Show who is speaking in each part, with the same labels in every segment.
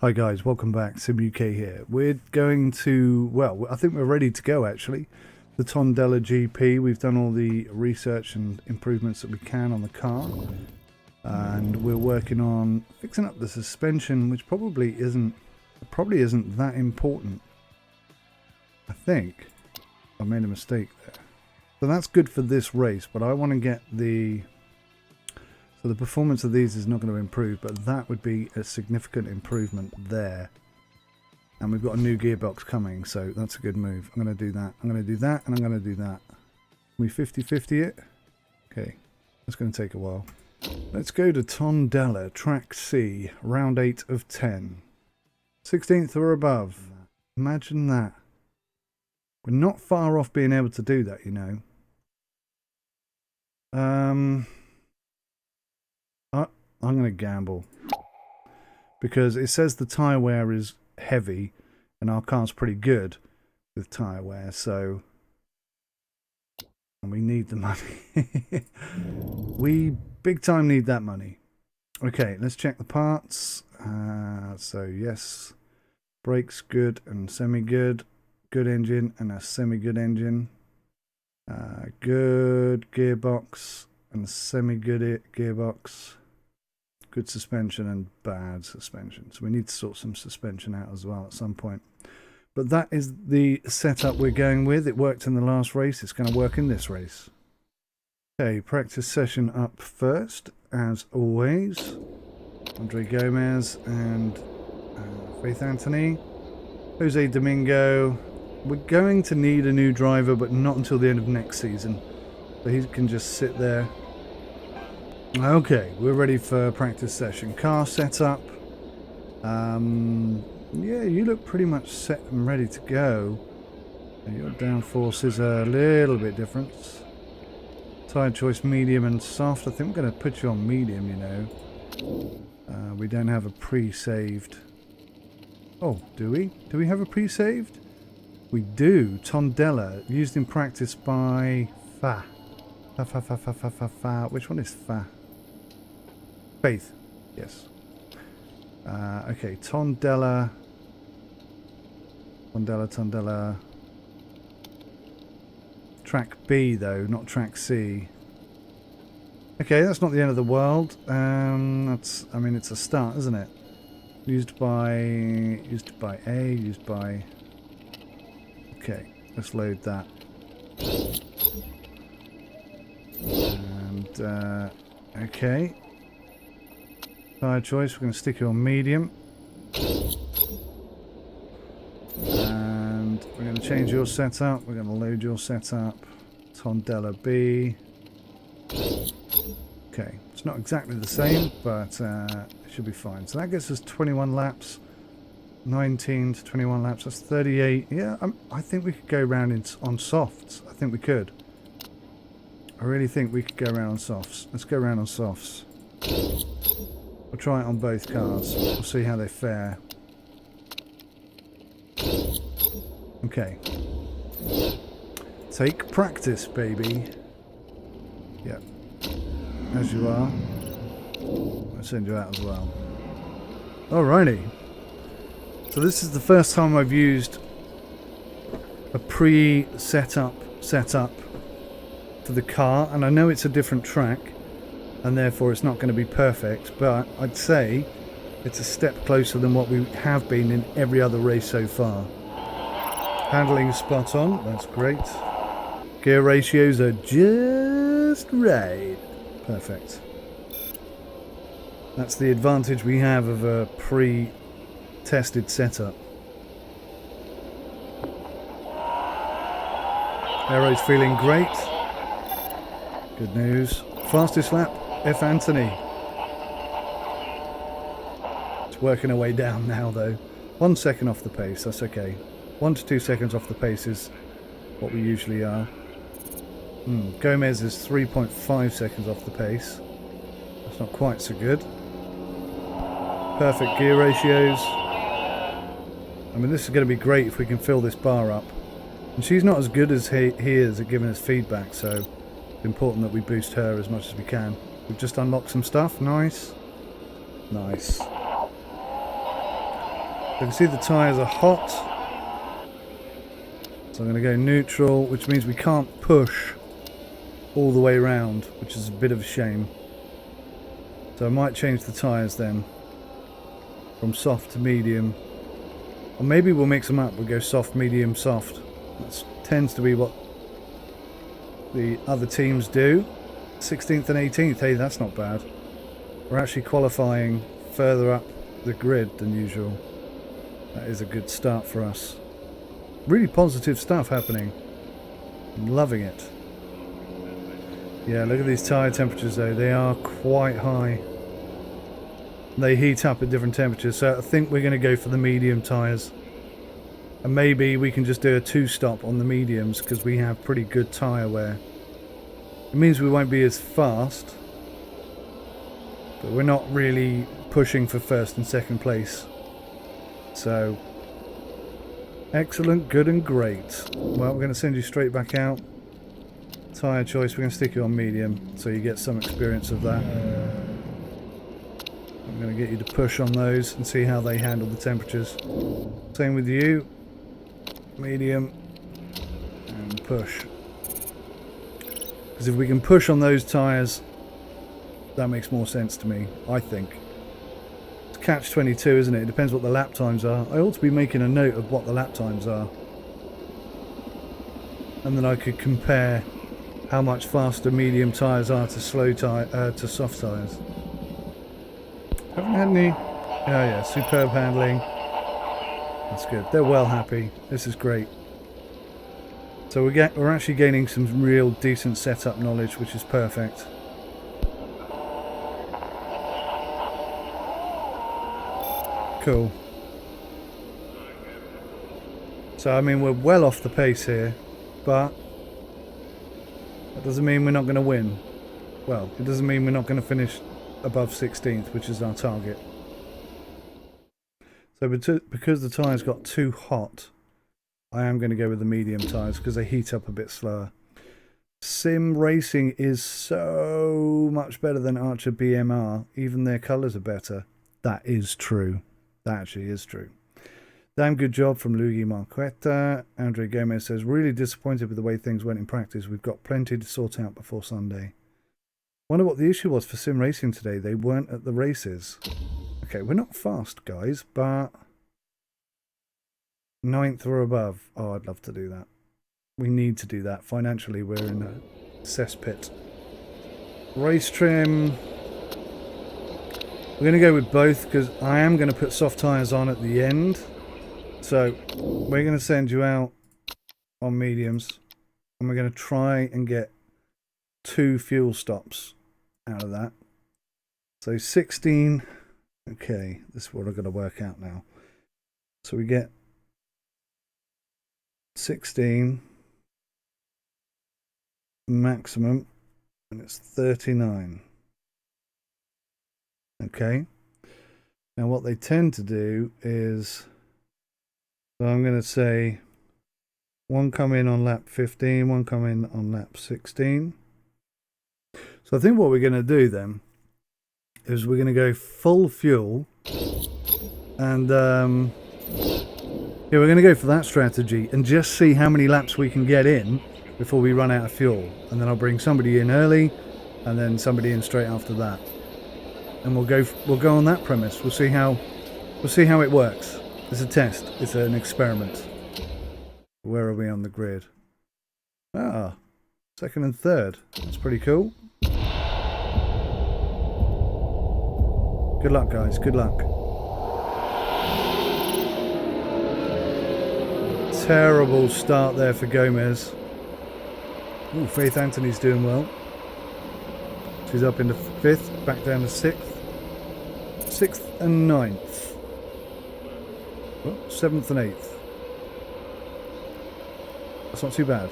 Speaker 1: Hi guys, welcome back. Sim UK here. We're going to, well, I think we're ready to go actually. The Tondela GP, we've done all the research and improvements that we can on the car. And we're working on fixing up the suspension, which probably isn't that important. I think I made a mistake there. So that's good for this race, but I want to get the... So the performance of these is not going to improve, but that would be a significant improvement there. And we've got a new gearbox coming, so that's a good move. I'm going to do that. I'm going to do that, and I'm going to do that. Can we 50-50 it? Okay, that's going to take a while. Let's go to Tondela, Track C, round 8 of 10. 16th or above. Imagine that. We're not far off being able to do that, you know. I'm going to gamble because it says the tyre wear is heavy and our car's pretty good with tyre wear, so and we need the money. We big time need that money. Okay, let's check the parts. So yes, brakes good and semi-good, good engine and a semi-good engine, good gearbox and semi-good gearbox. Good suspension and bad suspension. So we need to sort some suspension out as well at some point. But that is the setup we're going with. It worked in the last race. It's going to work in this race. Okay, practice session up first, as always. Andre Gomez and Faith Anthony. Jose Domingo. We're going to need a new driver, but not until the end of next season. So he can just sit there. Okay, we're ready for practice session. Car setup. Yeah, you look pretty much set and ready to go. Your downforce is a little bit different. Tyre choice medium and soft. I think we're going to put you on medium, you know. We don't have a pre-saved. Oh, do we? Do we have a pre-saved? We do. Tondela, used in practice by Fa. Fa. Which one is Fa? Faith, yes. Okay, Tondela. Track B though, not track C. Okay, that's not the end of the world. I mean, it's a start, isn't it? Used by A, used by. Okay, let's load that. And okay. Tyre choice, we're going to stick it on medium. And we're going to change your setup. We're going to load your setup. Tondela B. Okay, it's not exactly the same, but it should be fine. So that gets us 21 laps. 19 to 21 laps, that's 38. Yeah, I think we could go around on softs. I think we could. I really think we could go around on softs. Let's go around on softs. We'll try it on both cars. We'll see how they fare. Okay. Take practice, baby. Yep. As you are. I'll send you out as well. Alrighty. So this is the first time I've used a pre-setup for the car, and I know it's a different track. And therefore it's not going to be perfect, but I'd say it's a step closer than what we have been in every other race so far. Handling spot on, that's great. Gear ratios are just right. Perfect. That's the advantage we have of a pre-tested setup. Aero's feeling great. Good news. Fastest lap. F. Anthony. It's working our way down now though. 1 second off the pace, that's okay. 1 to 2 seconds off the pace is what we usually are. Gomez is 3.5 seconds off the pace. That's not quite so good. Perfect gear ratios. I mean, this is going to be great if we can fill this bar up. And she's not as good as he is at giving us feedback, so it's important that we boost her as much as we can. We've just unlocked some stuff. Nice. Nice. You can see the tyres are hot. So I'm going to go neutral, which means we can't push all the way around, which is a bit of a shame. So I might change the tyres then from soft to medium. Or maybe we'll mix them up. We'll go soft, medium, soft. That tends to be what the other teams do. 16th and 18th, hey, that's not bad. We're actually qualifying further up the grid than usual. That is a good start for us. Really positive stuff happening. I'm loving it. Yeah, look at these tyre temperatures though. They are quite high. They heat up at different temperatures, so I think we're going to go for the medium tyres. And maybe we can just do a two-stop on the mediums because we have pretty good tyre wear. It means we won't be as fast, but we're not really pushing for first and second place. So, excellent, good and great. Well, we're going to send you straight back out. Tyre choice, we're going to stick you on medium so you get some experience of that. I'm going to get you to push on those and see how they handle the temperatures. Same with you. Medium and push. Because if we can push on those tyres, that makes more sense to me, I think. It's catch-22, isn't it? It depends what the lap times are. I ought to be making a note of what the lap times are. And then I could compare how much faster medium tyres are to to soft tyres. Haven't had any... Oh yeah, superb handling. That's good. They're well happy. This is great. So we're actually gaining some real decent setup knowledge, which is perfect. Cool. So I mean we're well off the pace here, but that doesn't mean we're not going to win. Well, it doesn't mean we're not going to finish above 16th, which is our target. So because the tyres got too hot, I am going to go with the medium tyres because they heat up a bit slower. Sim Racing is so much better than Archer BMR. Even their colours are better. That is true. That actually is true. Damn good job from Luigi Marquetta. Andre Gomez says, really disappointed with the way things went in practice. We've got plenty to sort out before Sunday. Wonder what the issue was for Sim Racing today. They weren't at the races. Okay, we're not fast, guys, but 9th or above. Oh, I'd love to do that. We need to do that. Financially, we're in a cesspit. Race trim. We're going to go with both because I am going to put soft tyres on at the end. So we're going to send you out on mediums. And we're going to try and get 2 fuel stops out of that. So 16. Okay, this is what I'm going to work out now. So we get 16 maximum, and it's 39. Okay. Now what they tend to do is, so I'm going to say one come in on lap 15, one come in on lap 16. So I think what we're going to do then is we're going to go full fuel, and yeah, we're going to go for that strategy and just see how many laps we can get in before we run out of fuel, and then I'll bring somebody in early and then somebody in straight after that, and we'll go on that premise. We'll see how it works. It's a test. It's an experiment. Where are we on the grid? Ah, 2nd and 3rd. That's pretty cool. Good luck, guys. Good luck. Terrible start there for Gomez. Ooh, Faith Anthony's doing well. She's up into 5th, back down to 6th. 6th and 9th. Well, 7th and 8th. That's not too bad.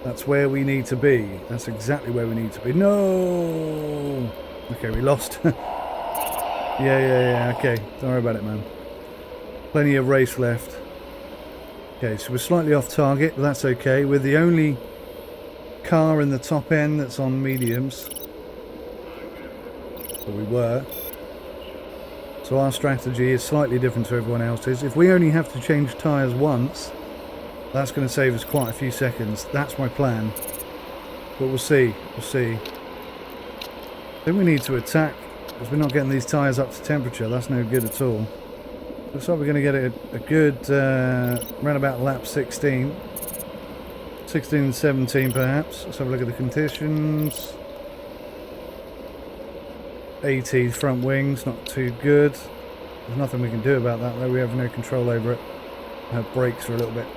Speaker 1: That's where we need to be. That's exactly where we need to be. No! Okay, we lost. Yeah. Okay, don't worry about it, man. Plenty of race left. Okay, so we're slightly off target, but that's okay. We're the only car in the top end that's on mediums. Or we were. So our strategy is slightly different to everyone else's. If we only have to change tyres once, that's going to save us quite a few seconds. That's my plan. But we'll see. We'll see. I think we need to attack, because we're not getting these tyres up to temperature. That's no good at all. Looks like we're going to get a good round about lap 16. 16 and 17 perhaps. Let's have a look at the conditions. 80 front wings, not too good. There's nothing we can do about that though, we have no control over it. Our brakes are a little bit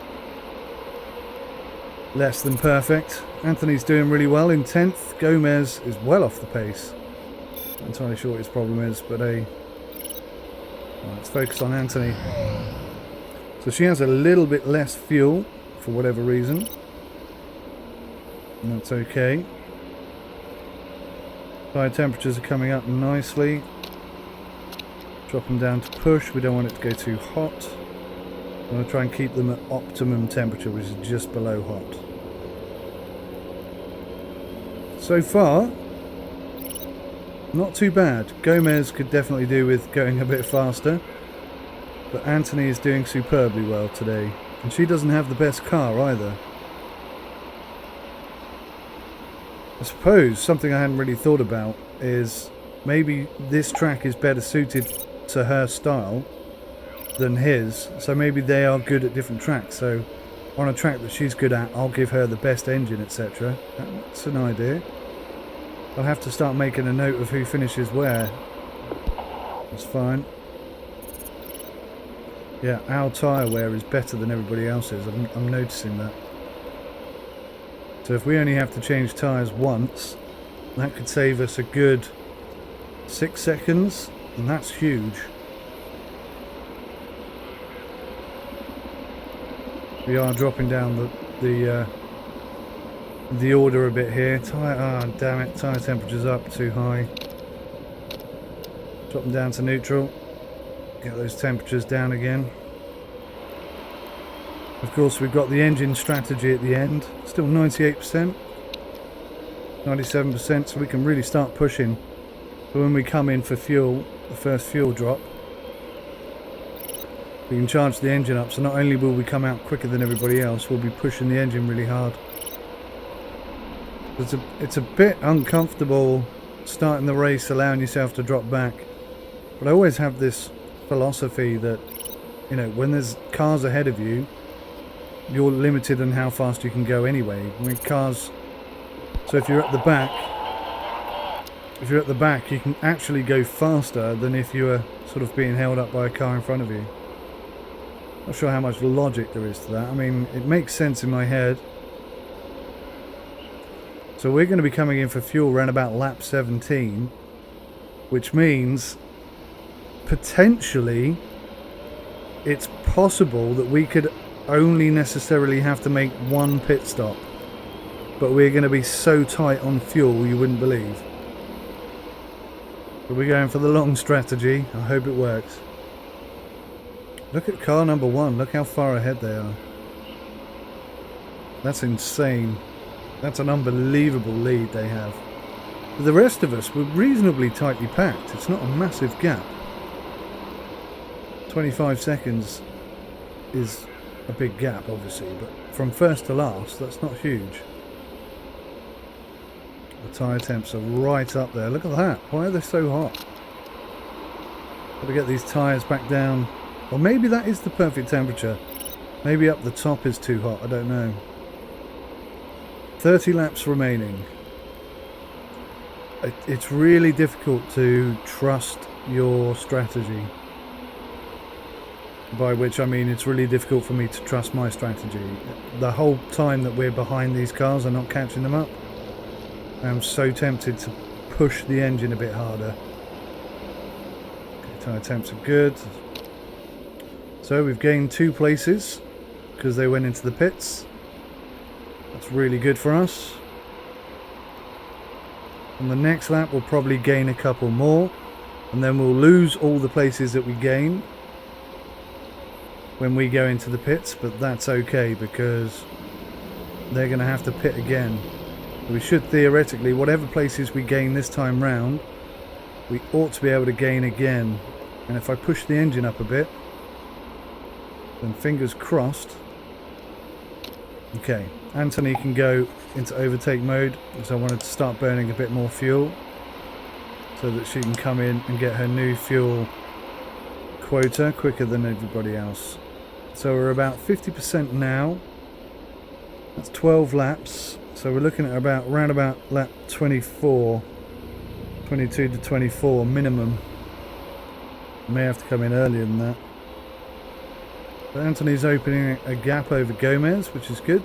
Speaker 1: less than perfect. Anthony's doing really well in 10th. Gomez is well off the pace. Not entirely sure what his problem is, but let's focus on Anthony. So she has a little bit less fuel for whatever reason. And that's okay. Tyre temperatures are coming up nicely. Drop them down to push. We don't want it to go too hot. I'm going to try and keep them at optimum temperature, which is just below hot. So far, not too bad. Gomez could definitely do with going a bit faster, but Anthony is doing superbly well today. And she doesn't have the best car either. I suppose something I hadn't really thought about is maybe this track is better suited to her style than his, so maybe they are good at different tracks. So on a track that she's good at, I'll give her the best engine, etc. That's an idea. I'll have to start making a note of who finishes where. That's fine. Yeah, our tyre wear is better than everybody else's. I'm noticing that. So if we only have to change tyres once, that could save us a good 6 seconds, and that's huge. We are dropping down the order a bit here. Damn it, tyre temperature's up too high. Drop them down to neutral. Get those temperatures down again. Of course, we've got the engine strategy at the end. Still 98%, 97%, so we can really start pushing. But when we come in for fuel, the first fuel drop, we can charge the engine up. So not only will we come out quicker than everybody else, we'll be pushing the engine really hard. It's a bit uncomfortable starting the race, allowing yourself to drop back. But I always have this philosophy that, you know, when there's cars ahead of you, you're limited on how fast you can go anyway. I mean, cars. So if you're at the back, you can actually go faster than if you were sort of being held up by a car in front of you. Not sure how much logic there is to that. I mean, it makes sense in my head. So we're going to be coming in for fuel around about lap 17, which means potentially it's possible that we could only necessarily have to make one pit stop, but we're going to be so tight on fuel you wouldn't believe. But we're going for the long strategy. I hope it works. Look at car number 1, look how far ahead they are. That's insane. That's an unbelievable lead they have. But the rest of us were reasonably tightly packed. It's not a massive gap. 25 seconds is a big gap, obviously, but from first to last, that's not huge. The tyre temps are right up there. Look at that. Why are they so hot? Got to get these tyres back down. Or maybe that is the perfect temperature. Maybe up the top is too hot. I don't know. 30 laps remaining. It's really difficult to trust your strategy. By which I mean it's really difficult for me to trust my strategy. The whole time that we're behind these cars and not catching them up, I'm so tempted to push the engine a bit harder. Okay, tyre temps are good. So we've gained 2 places because they went into the pits. That's really good for us. On the next lap we'll probably gain a couple more, and then we'll lose all the places that we gain when we go into the pits, but that's okay because they're going to have to pit again. We should theoretically, whatever places we gain this time round, we ought to be able to gain again And if I push the engine up a bit, then fingers crossed. Okay, Anthony can go into overtake mode because I wanted to start burning a bit more fuel so that she can come in and get her new fuel quota quicker than everybody else. So we're about 50% now. That's 12 laps. So we're looking at around about lap 24, 22 to 24 minimum. May have to come in earlier than that. But Anthony's opening a gap over Gomez, which is good.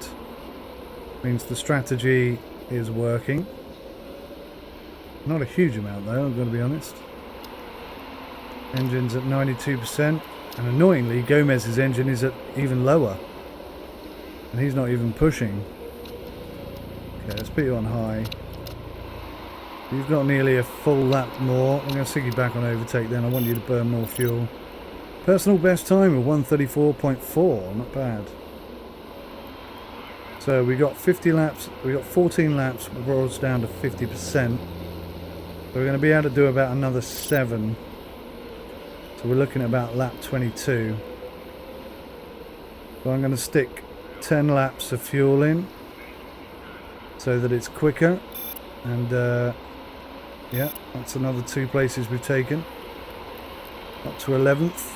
Speaker 1: Means the strategy is working. Not a huge amount though, I'm going to be honest. Engine's at 92%. And annoyingly, Gomez's engine is at even lower. And he's not even pushing. Okay, let's put you on high. You've got nearly a full lap more. I'm going to stick you back on overtake then. I want you to burn more fuel. Personal best time of 1:34.4. Not bad. So we got 50 laps. We got 14 laps. Which brought us down to 50%. So we're going to be able to do about another 7. So we're looking at about lap 22. So I'm going to stick 10 laps of fuel in so that it's quicker. And yeah, that's another 2 places we've taken. Up to 11th.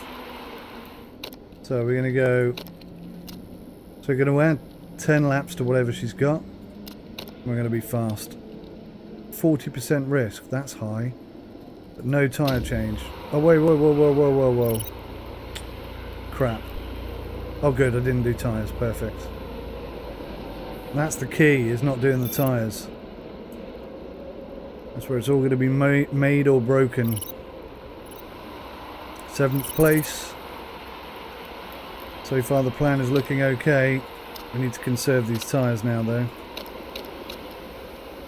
Speaker 1: So we're going to go... So we're going to add 10 laps to whatever she's got. We're going to be fast. 40% risk, that's high. But no tyre change. Oh wait, whoa. Crap. Oh good, I didn't do tyres, perfect. That's the key, is not doing the tyres. That's where it's all going to be made or broken. 7th place. So far the plan is looking okay. We need to conserve these tyres now though.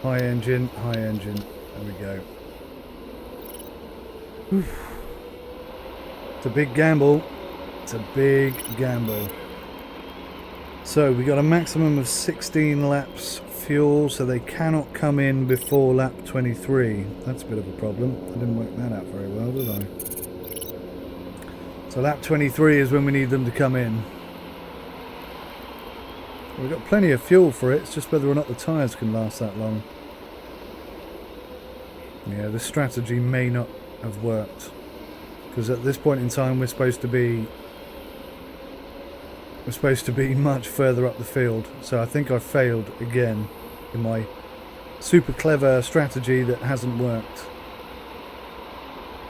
Speaker 1: High engine. There we go. Oof. It's a big gamble. It's a big gamble. So we got a maximum of 16 laps fuel, so they cannot come in before lap 23. That's a bit of a problem. I didn't work that out very well, did I? So lap 23 is when we need them to come in. We've got plenty of fuel for it, it's just whether or not the tyres can last that long. Yeah, this strategy may not have worked. Because at this point in time we're supposed to be much further up the field. So I think I failed again in my super clever strategy that hasn't worked.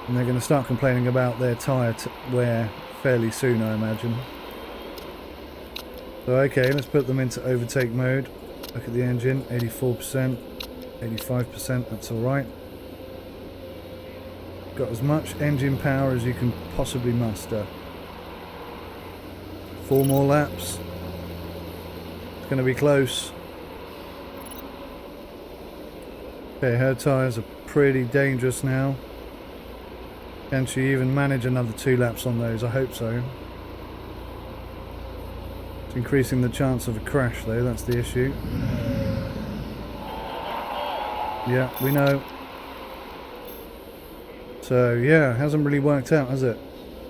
Speaker 1: And they're going to start complaining about their tyre wear fairly soon, I imagine. So okay, let's put them into overtake mode. Look at the engine, 84%, 85%, that's alright. Got as much engine power as you can possibly muster. 4 more laps. It's going to be close. Okay, her tyres are pretty dangerous now. Can she even manage another 2 laps on those? I hope so. It's increasing the chance of a crash though, that's the issue. Yeah, we know. So yeah, it hasn't really worked out, has it?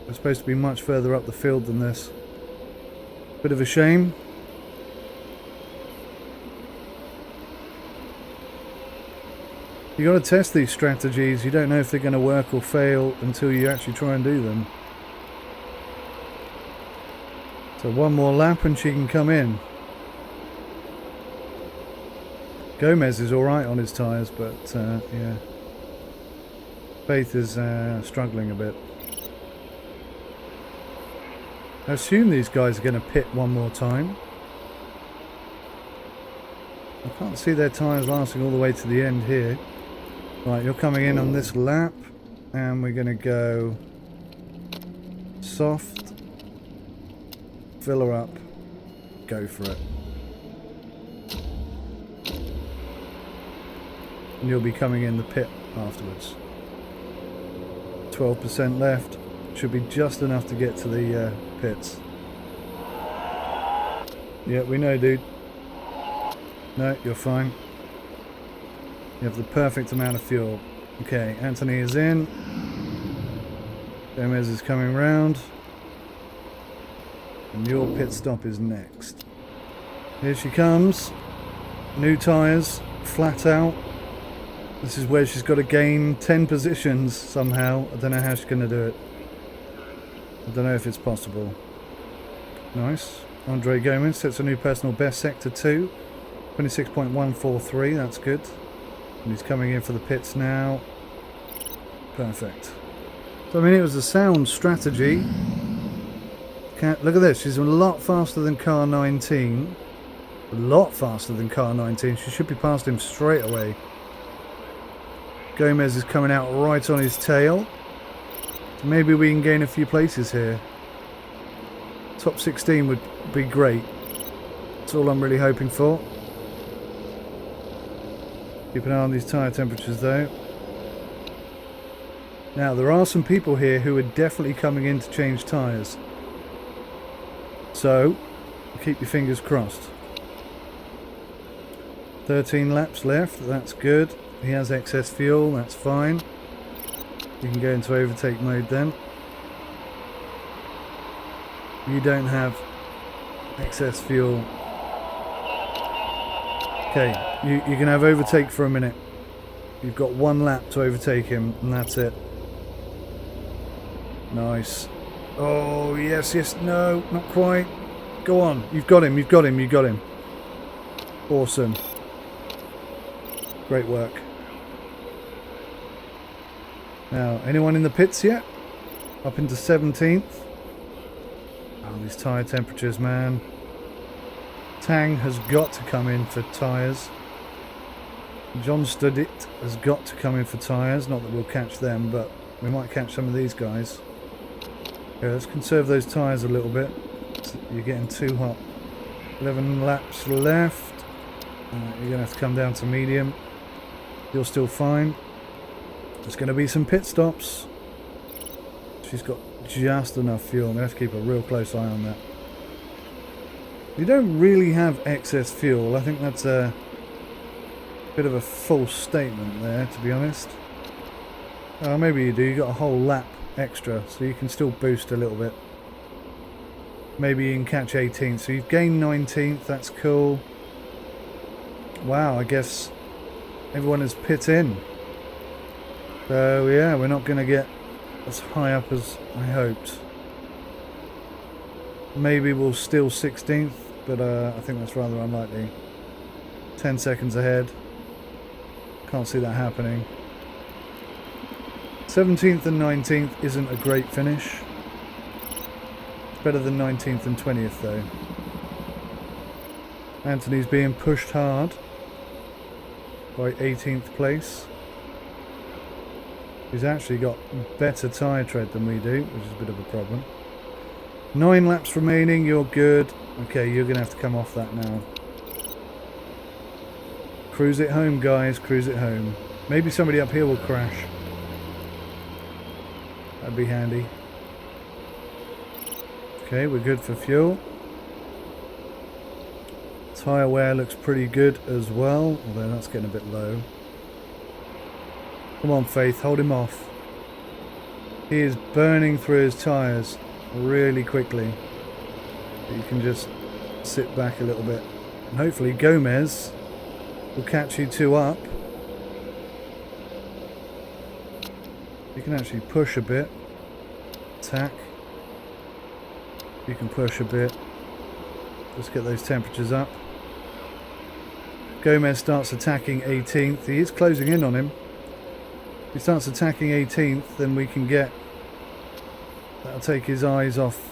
Speaker 1: We're supposed to be much further up the field than this. Bit of a shame. You got to test these strategies. You don't know if they're going to work or fail until you actually try and do them. So 1 more lap and she can come in. Gomez is alright on his tyres, but yeah. Faith is struggling a bit. I assume these guys are going to pit 1 more time. I can't see their tyres lasting all the way to the end here. Right, you're coming in on this lap, and we're going to go soft, fill her up, go for it. And you'll be coming in the pit afterwards. 12% left, should be just enough to get to the pits. Yeah, we know, dude. No, you're fine. You have the perfect amount of fuel. Okay, Anthony is in. Gomez is coming round. And your pit stop is next. Here she comes. New tyres, flat out. This is where she's got to gain 10 positions somehow. I don't know how she's going to do it. I don't know if it's possible. Nice. Andre Gomez sets a new personal best, sector 2. 26.143, that's good. And he's coming in for the pits now. Perfect. So I mean, it was a sound strategy. Look at this, she's a lot faster than car 19. A lot faster than car 19. She should be past him straight away. Gomez is coming out right on his tail. So maybe we can gain a few places here. Top 16 would be great. That's all I'm really hoping for. Keep an eye on these tyre temperatures though. Now there are some people here who are definitely coming in to change tyres. So, keep your fingers crossed. 13 laps left, that's good. He has excess fuel, that's fine. You can go into overtake mode then. You don't have excess fuel. Okay, you can have overtake for a minute. You've got 1 lap to overtake him, and that's it. Nice. Oh, yes, yes, no, not quite. Go on, you've got him, you've got him, you've got him. Awesome. Great work. Now, anyone in the pits yet? Up into 17th. Oh, these tyre temperatures, man. Tang has got to come in for tyres. John Studit has got to come in for tyres. Not that we'll catch them, but we might catch some of these guys. Yeah, let's conserve those tyres a little bit. You're getting too hot. 11 laps left. You're going to have to come down to medium. You're still fine. There's going to be some pit stops. She's got just enough fuel. I'm going to have to keep a real close eye on that. You don't really have excess fuel. I think that's a bit of a false statement there, to be honest. Maybe you do. You got a whole lap extra, so you can still boost a little bit. Maybe you can catch 18th. So you've gained 19th. That's cool. Wow, I guess everyone is pit in. So yeah, we're not going to get as high up as I hoped. Maybe we'll steal 16th, but I think that's rather unlikely. 10 seconds ahead. Can't see that happening. 17th and 19th isn't a great finish. Better than 19th and 20th though. Anthony's being pushed hard by 18th place. He's actually got better tyre tread than we do, which is a bit of a problem. 9 laps remaining, you're good. Okay, you're going to have to come off that now. Cruise it home, guys, cruise it home. Maybe somebody up here will crash. That'd be handy. Okay, we're good for fuel. Tyre wear looks pretty good as well, although that's getting a bit low. Come on, Faith, hold him off. He is burning through his tyres really quickly. But you can just sit back a little bit. And hopefully Gomez will catch you two up. You can actually push a bit. Attack. You can push a bit. Let's get those temperatures up. Gomez starts attacking 18th. He is closing in on him. If he starts attacking 18th, then we can get... That'll take his eyes off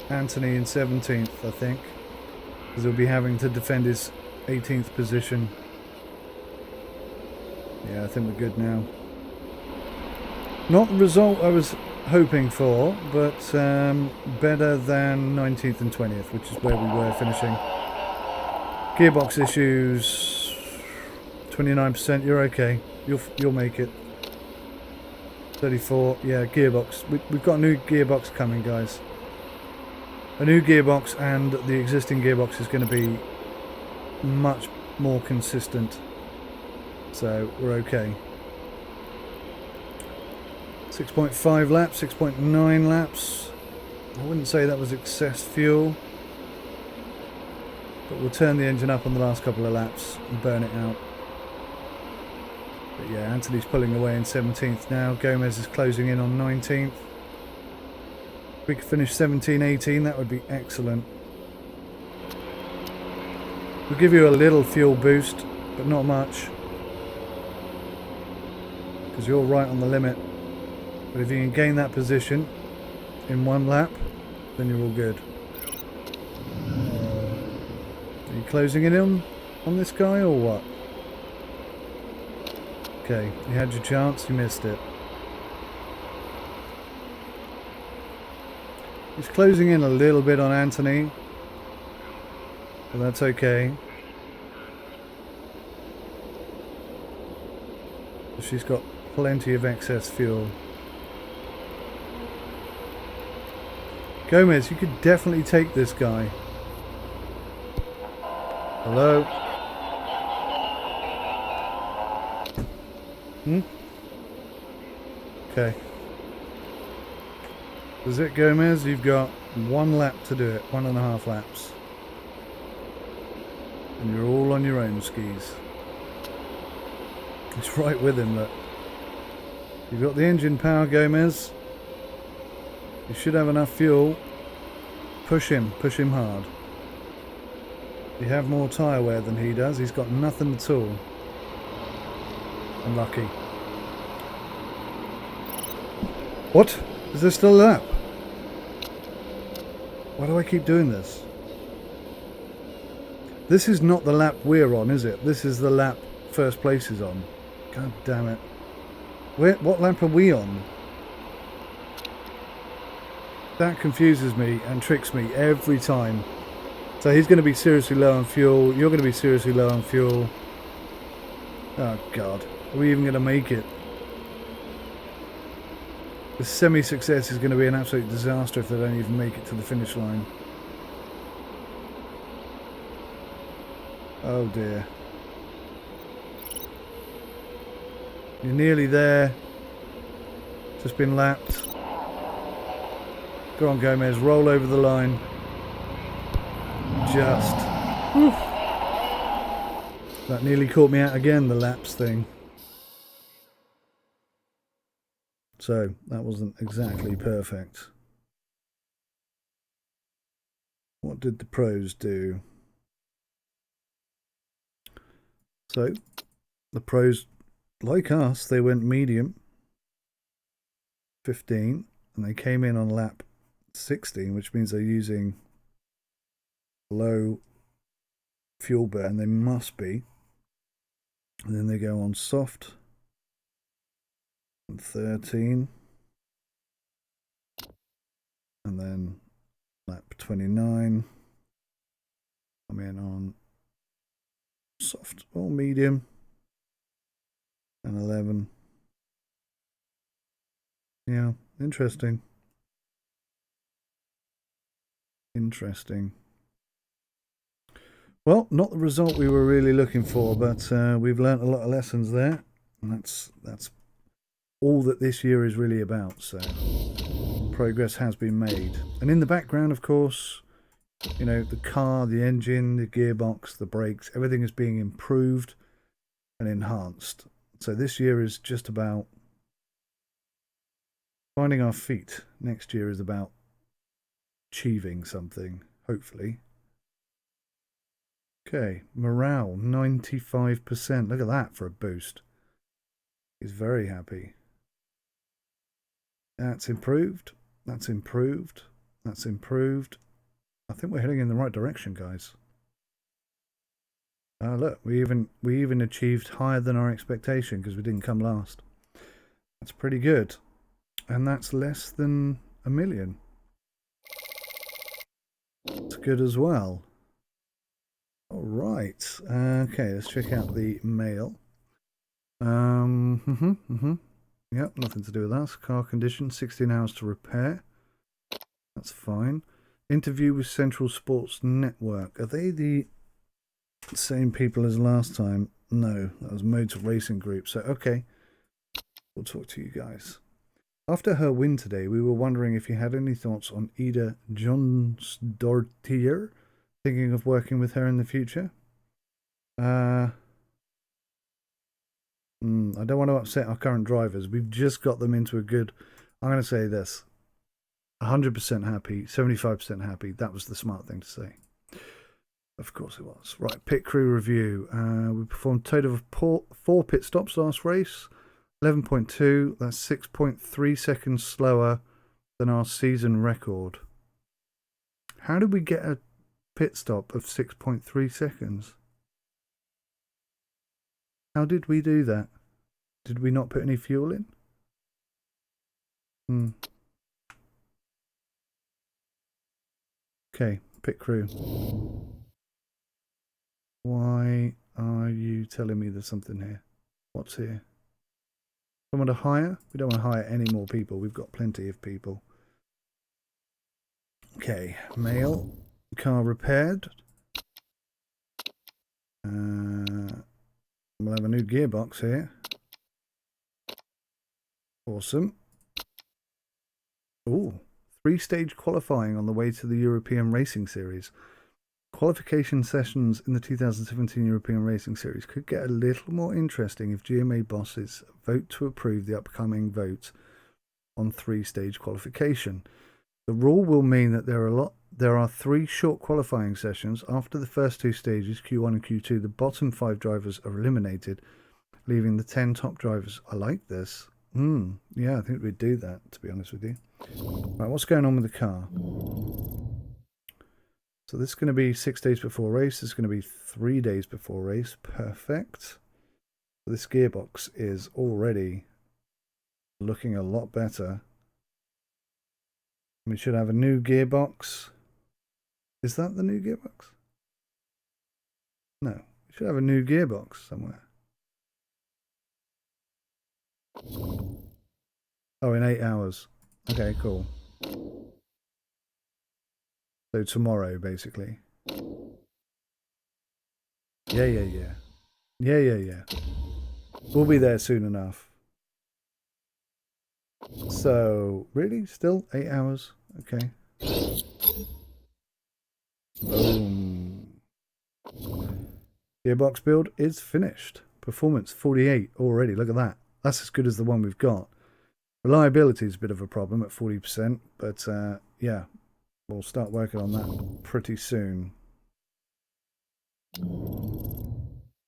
Speaker 1: Anthony in 17th, I think. Because he'll be having to defend his 18th position. Yeah, I think we're good now. Not the result I was hoping for, but better than 19th and 20th, which is where we were finishing. Gearbox issues, 29%, you're okay. You'll make it. 34, yeah, gearbox. We've got a new gearbox coming, guys. A new gearbox, and the existing gearbox is going to be much more consistent. So, we're okay. 6.5 laps, 6.9 laps. I wouldn't say that was excess fuel, but we'll turn the engine up on the last couple of laps and burn it out. But yeah, Anthony's pulling away in 17th now. Gomez is closing in on 19th. If we could finish 17, 18, that would be excellent. We'll give you a little fuel boost, but not much, because you're right on the limit. But if you can gain that position in one lap, then you're all good. Are you closing it in on this guy or what? Okay, you had your chance, you missed it. He's closing in a little bit on Anthony, but that's okay. She's got plenty of excess fuel. Gomez, you could definitely take this guy. Hello? Okay. That's it, Gomez. You've got 1 lap to do it. 1.5 laps. And you're all on your own skis. It's right with him, look. You've got the engine power, Gomez. You should have enough fuel. Push him hard. You have more tyre wear than he does. He's got nothing at all. Unlucky. What? Is there still a lap? Why do I keep doing this? This is not the lap we're on, is it? This is the lap first place is on. God damn it. What lap are we on? That confuses me and tricks me every time. So he's going to be seriously low on fuel. You're going to be seriously low on fuel. Oh God. Are we even going to make it? The semi-success is going to be an absolute disaster if they don't even make it to the finish line. Oh dear. You're nearly there. Just been lapped. Go on, Gomez. Roll over the line. Just. Whew. That nearly caught me out again, the laps thing. So, that wasn't exactly perfect. What did the pros do? So, the pros, like us, they went medium, 15, and they came in on lap 16, which means they're using low fuel burn. They must be. And then they go on soft, 13, and then lap 29, I'm in on soft or medium, and 11. Yeah, interesting. Interesting. Well, not the result we were really looking for, but we've learnt a lot of lessons there, and that's all that this year is really about. So progress has been made, and in the background, of course, you know, the car, the engine, the gearbox, the brakes, everything is being improved and enhanced. So this year is just about finding our feet. Next year is about achieving something, hopefully. Okay, morale 95%. Look at that for a boost. He's very happy. That's improved. That's improved. That's improved. I think we're heading in the right direction, guys. Look, we even achieved higher than our expectation because we didn't come last. That's pretty good. And that's less than 1 million. That's good as well. All right. Okay, let's check out the mail. Yep, nothing to do with us. Car condition, 16 hours to repair. That's fine. Interview with Central Sports Network. Are they the same people as last time? No, that was Motor Racing Group. So, okay. We'll talk to you guys. After her win today, we were wondering if you had any thoughts on Ida Jonsdottir, thinking of working with her in the future. I don't want to upset our current drivers. We've just got them into a good, I'm going to say this, 100% happy, 75% happy. That was the smart thing to say. Of course it was. Right, pit crew review. We performed a total of 4 pit stops last race. 11.2, that's 6.3 seconds slower than our season record. How did we get a pit stop of 6.3 seconds? How did we do that? Did we not put any fuel in? Okay, pit crew. Why are you telling me there's something here? What's here? Someone to hire? We don't want to hire any more people. We've got plenty of people. Okay, mail. Car repaired. We'll have a new gearbox here. Awesome. Ooh, 3-stage qualifying on the way to the European Racing Series. Qualification sessions in the 2017 European Racing Series could get a little more interesting if GMA bosses vote to approve the upcoming vote on 3-stage qualification. The rule will mean that there are 3 short qualifying sessions. After the first 2 stages, Q1 and Q2, the bottom 5 drivers are eliminated, leaving the 10 top drivers. I like this. Yeah, I think we'd do that, to be honest with you. Right, what's going on with the car? So this is going to be 6 days before race. This is going to be 3 days before race. Perfect. This gearbox is already looking a lot better. We should have a new gearbox. Is that the new gearbox? No, we should have a new gearbox somewhere. Oh, in 8 hours. Okay, cool. So tomorrow, basically. Yeah. We'll be there soon enough. So, really? Still 8 hours? Okay. Boom. Gearbox build is finished. Performance 48 already. Look at that. That's as good as the one we've got. Reliability is a bit of a problem at 40%, but yeah, we'll start working on that pretty soon.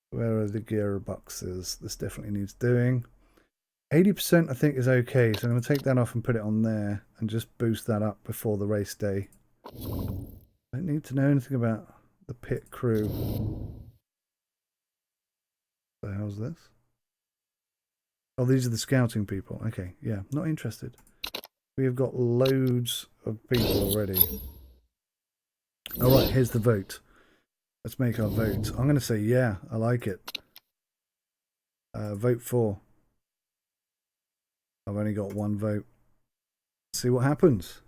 Speaker 1: Where are the gearboxes? This definitely needs doing. 80% I think is okay, so I'm going to take that off and put it on there and just boost that up before the race day. I don't need to know anything about the pit crew. What the hell's this? Oh, these are the scouting people. Okay, yeah, not interested. We have got loads of people already. Alright, here's the vote. Let's make our vote. I'm going to say yeah, I like it. Vote for. I've only got 1 vote. Let's see what happens.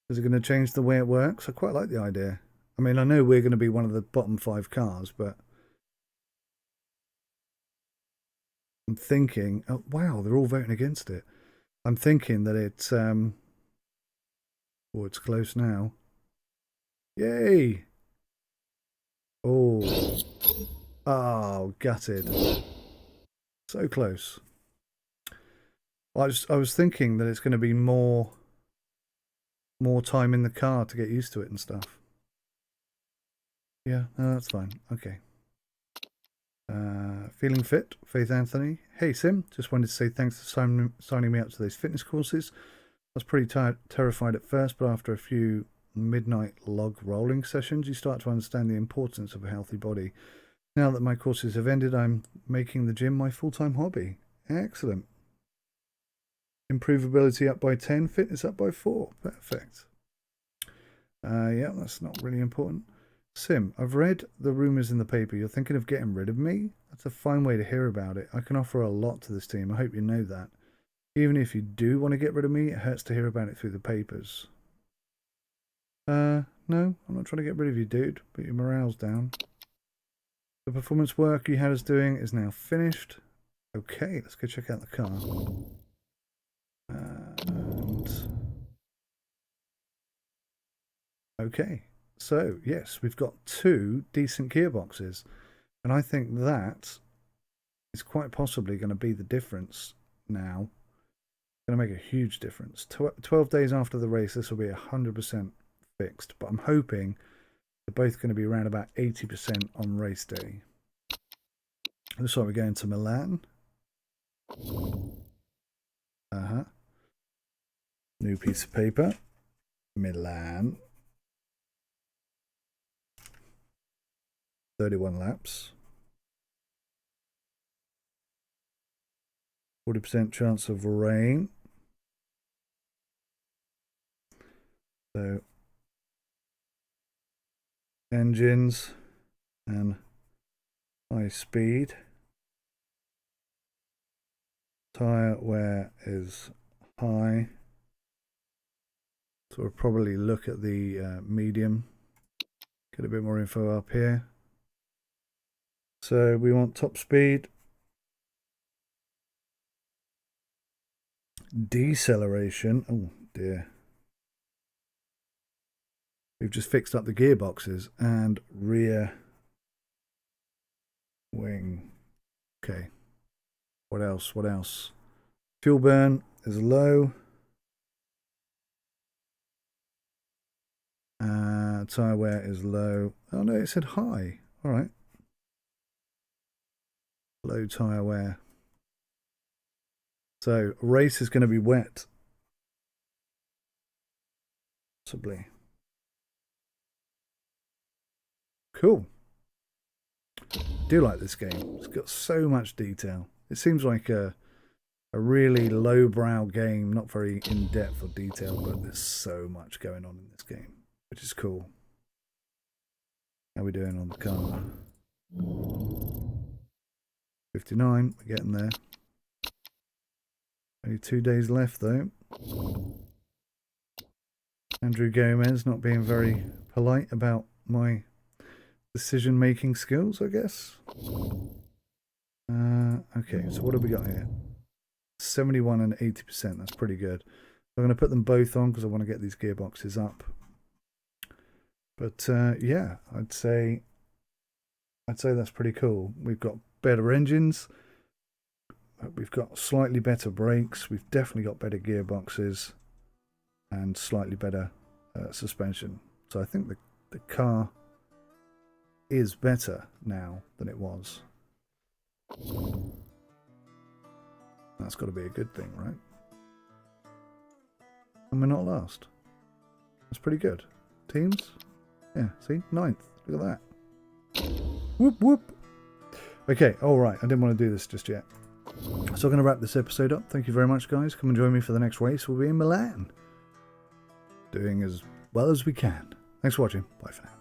Speaker 1: Is it going to change the way it works? I quite like the idea. I mean, I know we're going to be one of the bottom 5 cars, but I'm thinking, oh wow, they're all voting against it. I'm thinking that it's oh, it's close now. Yay! Oh, gutted. So close. I was thinking that it's going to be more time in the car to get used to it and stuff. Yeah, no, that's fine. Okay. Feeling fit, Faith Anthony. Hey Sim, just wanted to say thanks for signing me up to those fitness courses. I was pretty terrified at first, but after a few midnight log rolling sessions, you start to understand the importance of a healthy body. Now that my courses have ended, I'm making the gym my full-time hobby. Excellent. Improvability up by 10, fitness up by 4. Perfect. Yeah, that's not really important. Sim, I've read the rumours in the paper. You're thinking of getting rid of me? That's a fine way to hear about it. I can offer a lot to this team. I hope you know that. Even if you do want to get rid of me, it hurts to hear about it through the papers. No, I'm not trying to get rid of you, dude, but your morale's down. The performance work you had us doing is now finished. Okay, let's go check out the car. Okay, so yes, we've got 2 decent gearboxes, and I think that is quite possibly going to be the difference now. Going to make a huge difference. 12 days after the race, this will be 100% fixed, but I'm hoping they're both going to be around about 80% on race day. Looks like we're going to Milan. New piece of paper. Milan. 31 laps. 40% chance of rain. So engines and high speed. Tire wear is high. So we'll probably look at the medium. Get a bit more info up here. So we want top speed. Deceleration. Oh dear. We've just fixed up the gearboxes and rear wing. Okay. What else? What else? Fuel burn is low. Tire wear is low. Oh no, it said high. All right. Low tire wear. So race is going to be wet. Possibly. Cool. Do like this game. It's got so much detail. It seems like a really lowbrow game, not very in-depth or detailed, but there's so much going on in this game, which is cool. How are we doing on the car? 59, we're getting there. Only 2 days left though. Andrew Gomez not being very polite about my decision-making skills, I guess. Okay, so what have we got here? 71 and 80%, that's pretty good. I'm going to put them both on because I want to get these gearboxes up. But yeah, I'd say that's pretty cool. We've got better engines. We've got slightly better brakes. We've definitely got better gearboxes and slightly better suspension. So I think the car is better now than it was. That's got to be a good thing, right? And we're not last. That's pretty good. Teams? Yeah, see? 9th. Look at that. Whoop, whoop. Okay, alright. I didn't want to do this just yet. So I'm going to wrap this episode up. Thank you very much, guys. Come and join me for the next race. We'll be in Milan. Doing as well as we can. Thanks for watching. Bye for now.